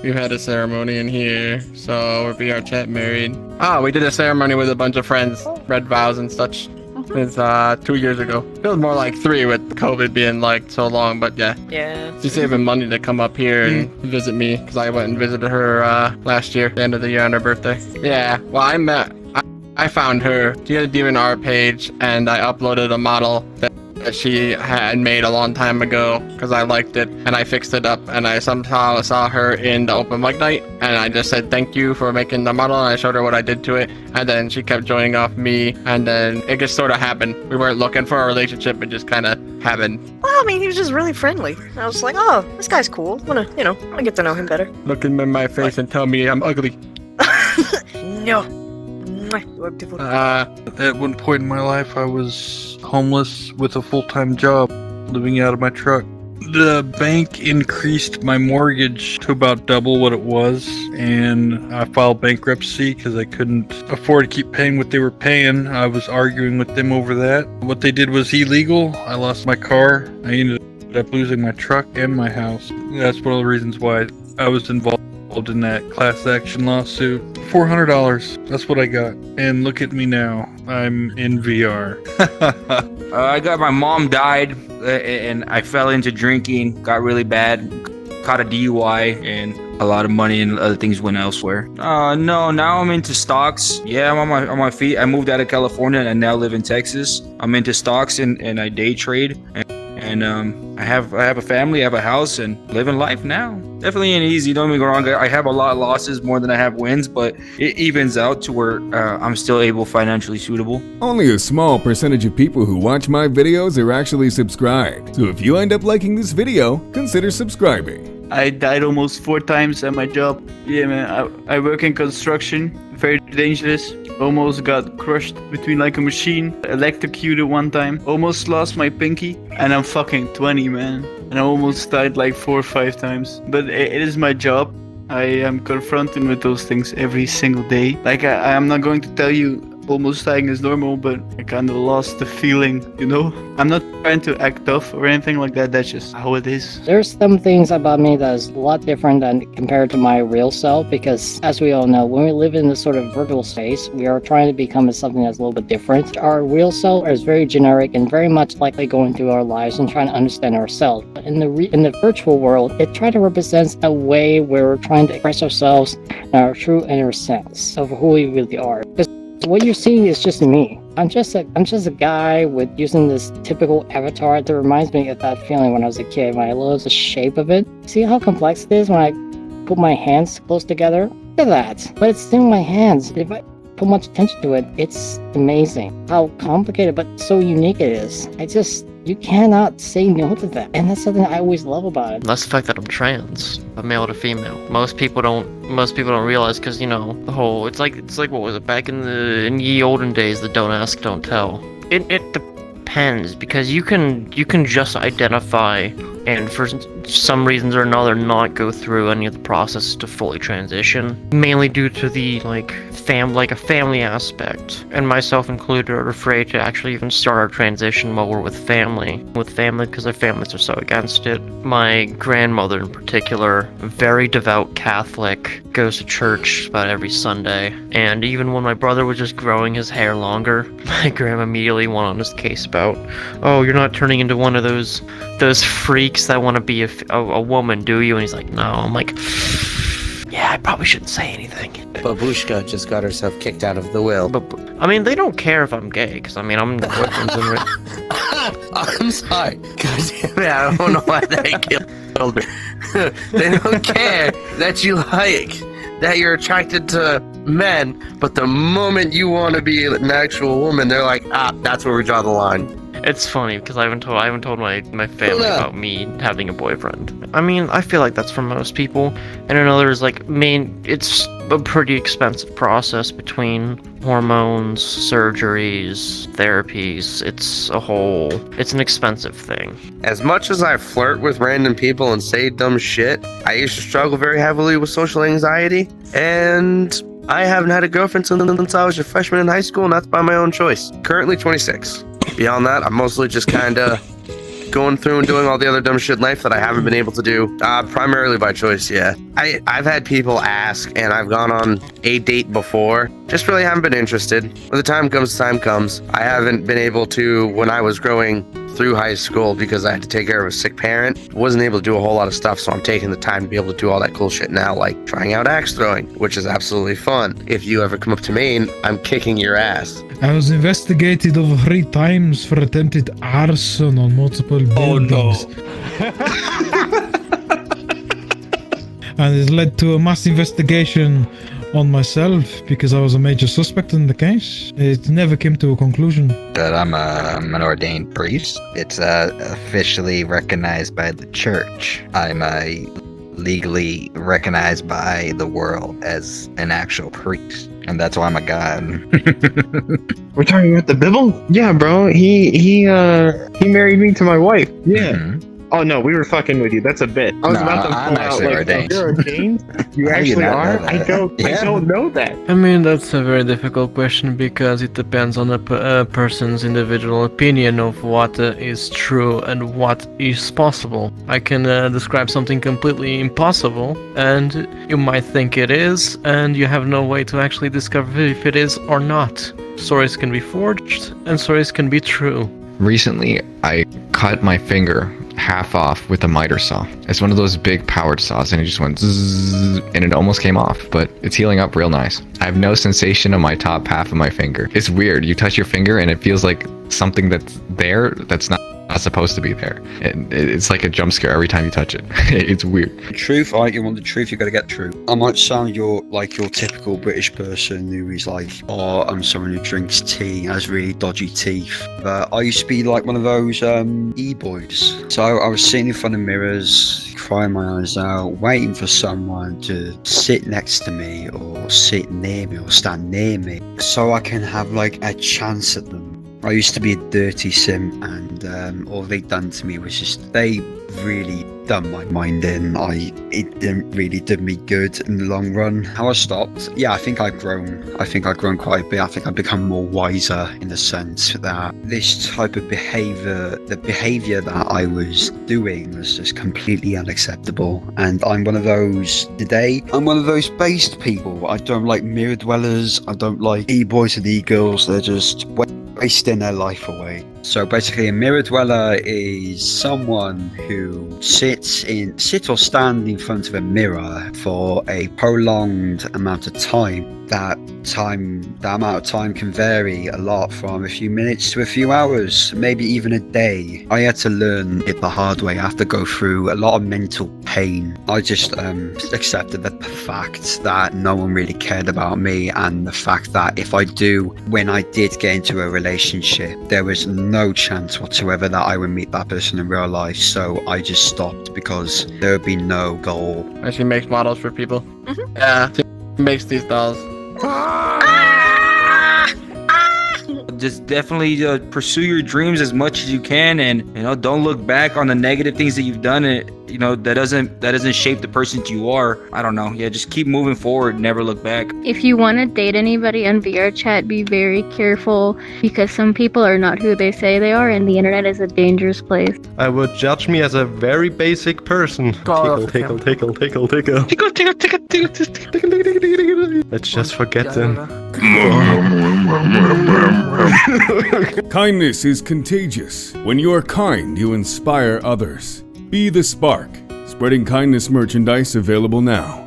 We've had a ceremony in here, so we're VRCHAT married. Oh, we did a ceremony with a bunch of friends, read vows and such. It's 2 years ago. Feels more like 3 with COVID being like so long, but yeah. Yeah. She's saving money to come up here and visit me because I went and visited her last year, the end of the year on her birthday. Yeah, well, I found her. She had a DeviantArt page, and I uploaded a model that she had made a long time ago because I liked it, and I fixed it up, and I somehow saw her in the open mic night, and I just said thank you for making the model, and I showed her what I did to it, and then she kept joining off me, and then it just sort of happened. We weren't looking for a relationship, it just kind of happened. Well, I mean, he was just really friendly. I was like, oh, this guy's cool. Wanna get to know him better. Look him in my face and tell me I'm ugly. No. You are beautiful. At one point in my life, I was homeless with a full-time job, living out of my truck. The bank increased my mortgage to about double what it was, and I filed bankruptcy because I couldn't afford to keep paying what they were paying. I was arguing with them over that. What they did was illegal. I lost my car. I ended up losing my truck and my house. That's one of the reasons why I was involved in that class action lawsuit. $400. That's what I got. And look at me now. I'm in VR. I got my mom died, and I fell into drinking, got really bad, caught a DUI, and a lot of money and other things went elsewhere. No, now I'm into stocks. Yeah, I'm on my feet. I moved out of California and I now live in Texas. I'm into stocks and I day trade. And I have a family, I have a house, and living life now. Definitely ain't easy, don't get me wrong. I have a lot of losses more than I have wins, but it evens out to where I'm still able, financially suitable. Only a small percentage of people who watch my videos are actually subscribed. So if you end up liking this video, consider subscribing. I died almost 4 times at my job. Yeah, man, I work in construction, very dangerous. Almost got crushed between like a machine, electrocuted one time, almost lost my pinky, and I'm fucking 20, man. And I almost died like 4 or 5 times. But it is my job. I am confronted with those things every single day. Like, I am not going to tell you almost dying is normal, but I kind of lost the feeling, you know? I'm not trying to act tough or anything like that, that's just how it is. There's some things about me that is a lot different than compared to my real self, because as we all know, when we live in this sort of virtual space, we are trying to become something that's a little bit different. Our real self is very generic and very much likely going through our lives and trying to understand ourselves. But in the virtual world, it tries to represent a way where we're trying to express ourselves in our true inner sense of who we really are. Because what you're seeing is just me. I'm just a guy with using this typical avatar that reminds me of that feeling when I was a kid, when I love the shape of it. See how complex it is when I put my hands close together? Look at that. But it's still my hands. If I put much attention to it, it's amazing how complicated but so unique it is. You cannot say no to that. And that's something I always love about it. That's the fact that I'm trans, a male to female. Most people don't realize, because the whole it's like what was it back in ye olden days, the don't ask, don't tell. It depends, because you can just identify and for some reasons or another not go through any of the process to fully transition, mainly due to the a family aspect, and myself included are afraid to actually even start our transition while we're with family because our families are so against it. My grandmother in particular, very devout Catholic, goes to church about every Sunday, and even when my brother was just growing his hair longer, my grandma immediately went on his case about, oh, you're not turning into one of those freaks that want to be a woman, do you? And he's like, no. I'm like, yeah, I probably shouldn't say anything. Babushka just got herself kicked out of the will. But I mean, they don't care if I'm gay, because I'm I'm sorry. God damn it, I don't know why they killed her. They don't care that you that you're attracted to men, but the moment you want to be an actual woman, they're like, that's where we draw the line. It's funny because I haven't told my family about me having a boyfriend. I mean, I feel like that's for most people. And another is it's a pretty expensive process between hormones, surgeries, therapies. It's an expensive thing. As much as I flirt with random people and say dumb shit, I used to struggle very heavily with social anxiety, and I haven't had a girlfriend since I was a freshman in high school, and that's by my own choice. Currently 26. Beyond that, I'm mostly just kind of going through and doing all the other dumb shit in life that I haven't been able to do, primarily by choice, yeah. I've had people ask, and I've gone on a date before, just really haven't been interested. When the time comes, I haven't been able to, when I was growing through high school, because I had to take care of a sick parent, wasn't able to do a whole lot of stuff, so I'm taking the time to be able to do all that cool shit now, like trying out axe throwing, which is absolutely fun. If you ever come up to Maine, I'm kicking your ass. I was investigated over 3 times for attempted arson on multiple buildings. And it led to a mass investigation on myself because I was a major suspect in the case. It never came to a conclusion. That I'm an ordained priest. It's officially recognized by the church. I'm legally recognized by the world as an actual priest. And that's why I'm a god. We're talking about the Bible? Yeah, bro. He married me to my wife. Yeah. Mm-hmm. Oh no, we were fucking with you. That's a bit. I was about to I'm actually ordained. You're ordained? You actually are? I don't know that. I mean, that's a very difficult question because it depends on a person's individual opinion of what is true and what is possible. I can describe something completely impossible, and you might think it is, and you have no way to actually discover if it is or not. Stories can be forged, and stories can be true. Recently, I cut my finger half off with a miter saw. It's one of those big powered saws, and it just went zzz, and it almost came off, but it's healing up real nice. I have no sensation on my top half of my finger. It's weird. You touch your finger and it feels like something that's there that's not supposed to be there. It's like a jump scare every time you touch it. It's weird. Truth, you want the truth, you gotta get the truth. I might sound your typical British person who is like, oh, I'm someone who drinks tea, has really dodgy teeth. But I used to be like one of those e-boys. So I was sitting in front of mirrors, crying my eyes out, waiting for someone to sit next to me or sit near me or stand near me so I can have like a chance at them. I used to be a dirty simp, and all they done to me was just, they really done my mind in. It didn't really do me good in the long run. How I stopped? Yeah, I think I've grown. Quite a bit. I think I've become more wiser in the sense that this type of behavior, the behavior that I was doing was just completely unacceptable. And I'm one of those based people. I don't like mirror dwellers. I don't like e-boys and e-girls. They're just wasting their life away. So basically, a mirror dweller is someone who sit or stand in front of a mirror for a prolonged amount of time. That amount of time can vary a lot, from a few minutes to a few hours, maybe even a day. I had to learn it the hard way. I had to go through a lot of mental pain. I just accepted the fact that no one really cared about me, and the fact that when I did get into a relationship, there was no chance whatsoever that I would meet that person in real life. So I just stopped because there would be no goal. She makes models for people. Mm-hmm. Yeah, she makes these dolls. Just definitely pursue your dreams as much as you can, and don't look back on the negative things that you've done. That doesn't shape the person you are. I don't know. Yeah, just keep moving forward. Never look back. If you want to date anybody on VRChat, be very careful because some people are not who they say they are, and the internet is a dangerous place. I would judge me as a very basic person. Tickle. Let's just forget them. Kindness is contagious. When you are kind, you inspire others. Be the spark. Spreading kindness merchandise available now.